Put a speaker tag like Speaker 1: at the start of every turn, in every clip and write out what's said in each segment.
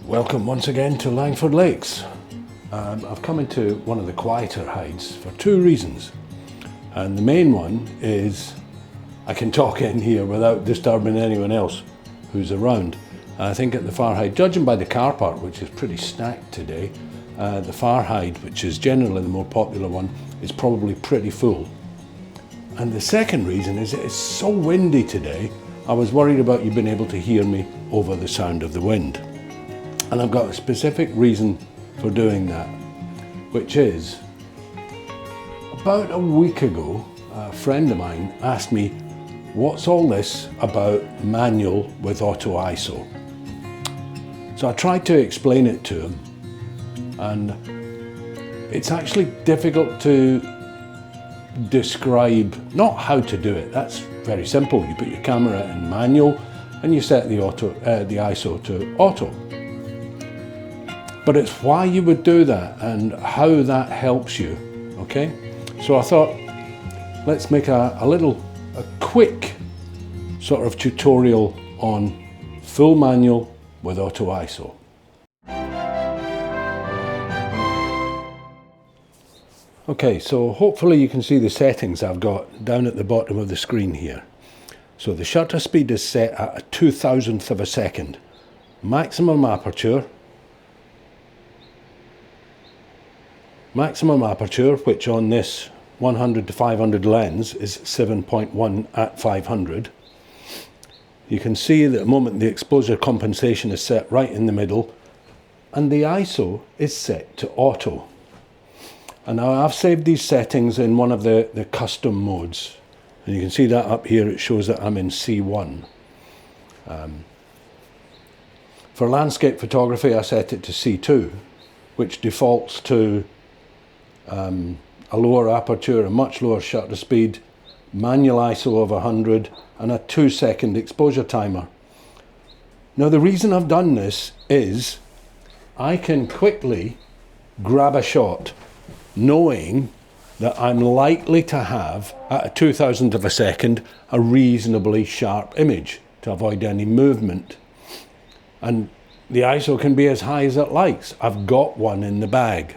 Speaker 1: Welcome once again to Langford Lakes. I've come into one of the quieter hides for two reasons. And the main one is I can talk in here without disturbing anyone else who's around. I think at the far hide, judging by the car park, which is pretty stacked today, the far hide, which is generally the more popular one, is probably pretty full. And the second reason is it's so windy today, I was worried about you being able to hear me over the sound of the wind. And I've got a specific reason for doing that, which is about a week ago, a friend of mine asked me, what's all this about manual with auto ISO? So I tried to explain it to him, and it's actually difficult to describe, not how to do it, that's very simple. You put your camera in manual and you set the ISO to auto. But it's why you would do that and how that helps you, okay? So I thought, let's make a quick sort of tutorial on full manual with auto ISO. Okay, so hopefully you can see the settings I've got down at the bottom of the screen here. So the shutter speed is set at a 2,000th of a second. Maximum aperture, which on this 100 to 500 lens is 7.1 at 500. You can see that at the moment the exposure compensation is set right in the middle, and the ISO is set to auto. And now I've saved these settings in one of the custom modes. And you can see that up here, it shows that I'm in C1. For landscape photography, I set it to C2, which defaults to a lower aperture, a much lower shutter speed, manual ISO of 100, and a 2-second exposure timer. Now the reason I've done this is I can quickly grab a shot knowing that I'm likely to have, at a 2,000th of a second, a reasonably sharp image to avoid any movement. And the ISO can be as high as it likes. I've got one in the bag.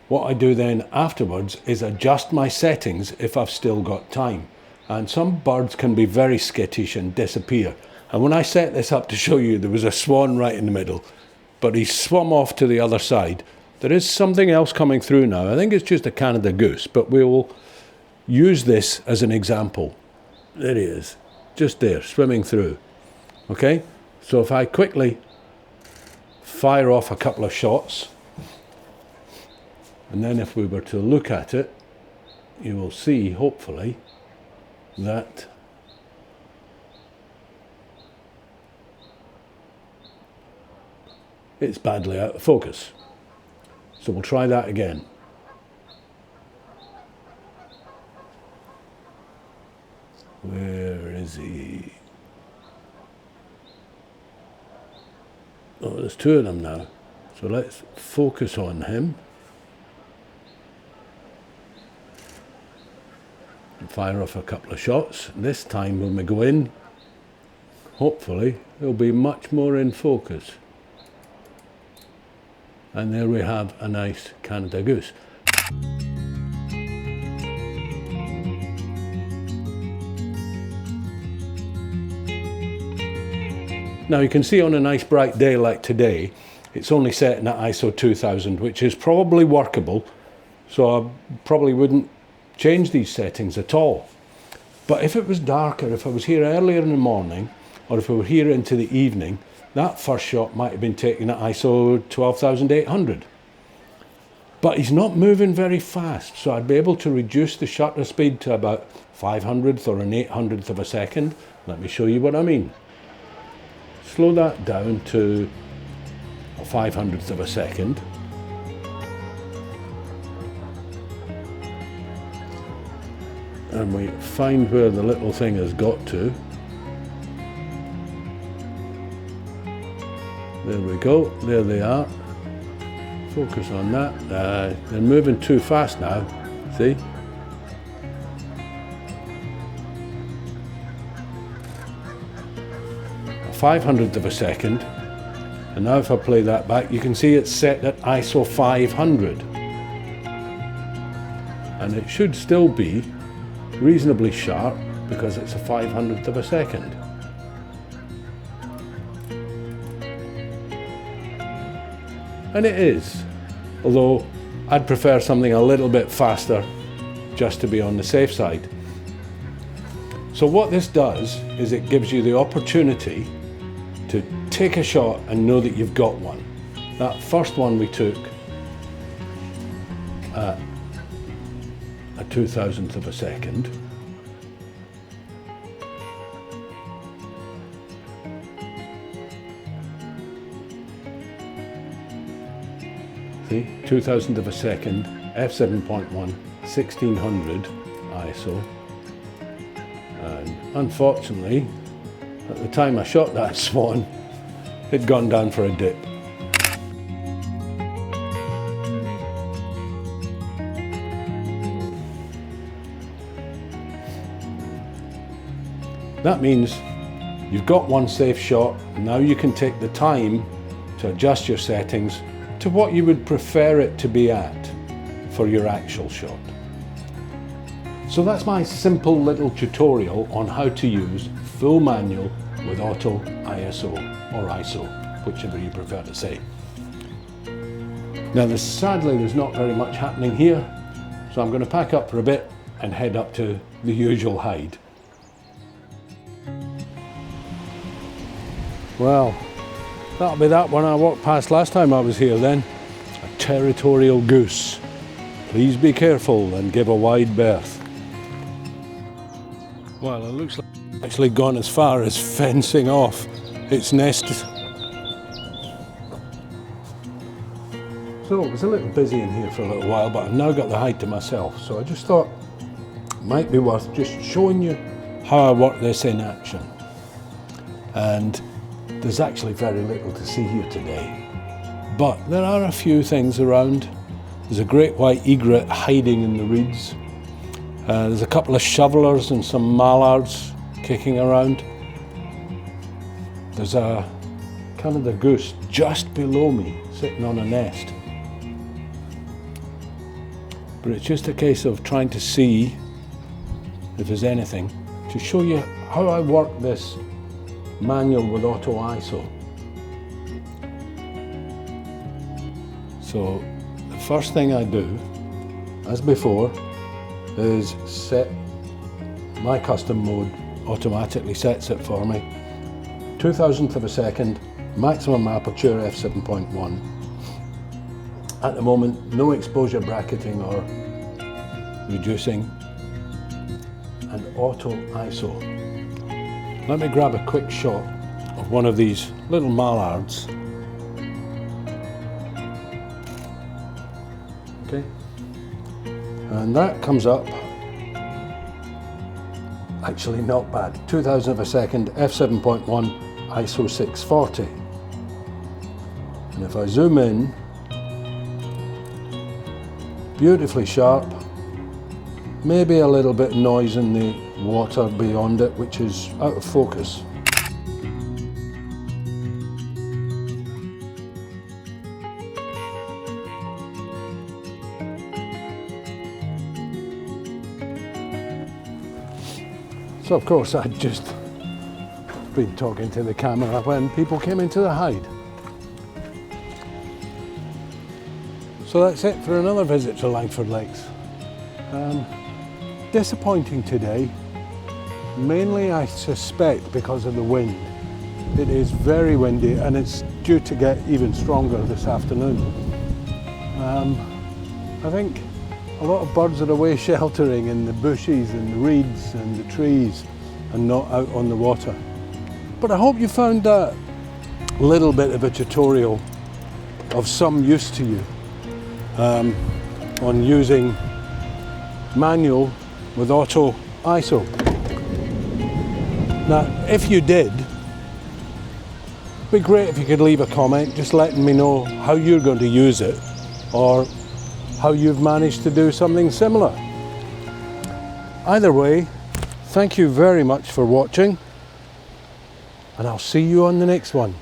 Speaker 1: What I do then afterwards is adjust my settings if I've still got time. And some birds can be very skittish and disappear. And when I set this up to show you, there was a swan right in the middle, but he swum off to the other side. There is something else coming through now. I think it's just a Canada goose, but we will use this as an example. There he is, just there, swimming through. Okay, so if I quickly fire off a couple of shots, and then if we were to look at it, you will see, hopefully, that it's badly out of focus. So we'll try that again. Where is he? Oh, there's two of them now. So let's focus on him. And fire off a couple of shots. This time when we go in, hopefully it'll be much more in focus. And there we have a nice Canada goose. Now you can see on a nice bright day like today, it's only set in at ISO 2000, which is probably workable. So I probably wouldn't change these settings at all. But if it was darker, if I was here earlier in the morning, or if we were here into the evening, that first shot might have been taken at ISO 12,800. But he's not moving very fast, so I'd be able to reduce the shutter speed to about 500th or an 800th of a second. Let me show you what I mean. Slow that down to a 500th of a second. And we find where the little thing has got to. There we go, there they are. Focus on that. They're moving too fast now, see? A 500th of a second, And now if I play that back, you can see it's set at ISO 500. And it should still be reasonably sharp because it's a 500th of a second. And it is, although I'd prefer something a little bit faster just to be on the safe side. So what this does is it gives you the opportunity to take a shot and know that you've got one. That first one we took at a 2,000th of a second. See, 2,000th of a second, f7.1, 1600 ISO. And unfortunately, at the time I shot that swan, it'd gone down for a dip. That means you've got one safe shot. Now you can take the time to adjust your settings to what you would prefer it to be at for your actual shot. So that's my simple little tutorial on how to use full manual with auto ISO or ISO, whichever you prefer to say. Now sadly there's not very much happening here, so I'm going to pack up for a bit and head up to the usual hide. Well, that'll be that one I walked past last time I was here then. A territorial goose. Please be careful and give a wide berth. Well, it looks like it's actually gone as far as fencing off its nest. So it was a little busy in here for a little while, but I've now got the hide to myself. So I just thought it might be worth just showing you how I work this in action. And there's actually very little to see here today, but there are a few things around. There's a great white egret hiding in the reeds. There's a couple of shovelers and some mallards kicking around. There's a Canada goose just below me sitting on a nest. But it's just a case of trying to see if there's anything to show you how I work this manual with auto ISO. So the first thing I do, as before, is set my custom mode. Automatically sets it for me. 2,000th of a second, maximum aperture f7.1. At the moment, no exposure bracketing or reducing, and auto ISO. Let me grab a quick shot of one of these little mallards. Okay, and that comes up actually not bad. 2,000th of a second, f7.1, ISO 640. And if I zoom in, beautifully sharp, maybe a little bit noise in the water beyond it, which is out of focus. So of course I'd just been talking to the camera when people came into the hide. So that's it for another visit to Langford Lakes. Disappointing today, mainly I suspect because of the wind. It is very windy and it's due to get even stronger this afternoon. I think a lot of birds are away sheltering in the bushes and the reeds and the trees and not out on the water. But I hope you found that little bit of a tutorial of some use to you on using manual with auto ISO. Now, if you did, it'd be great if you could leave a comment just letting me know how you're going to use it or how you've managed to do something similar. Either way, thank you very much for watching, and I'll see you on the next one.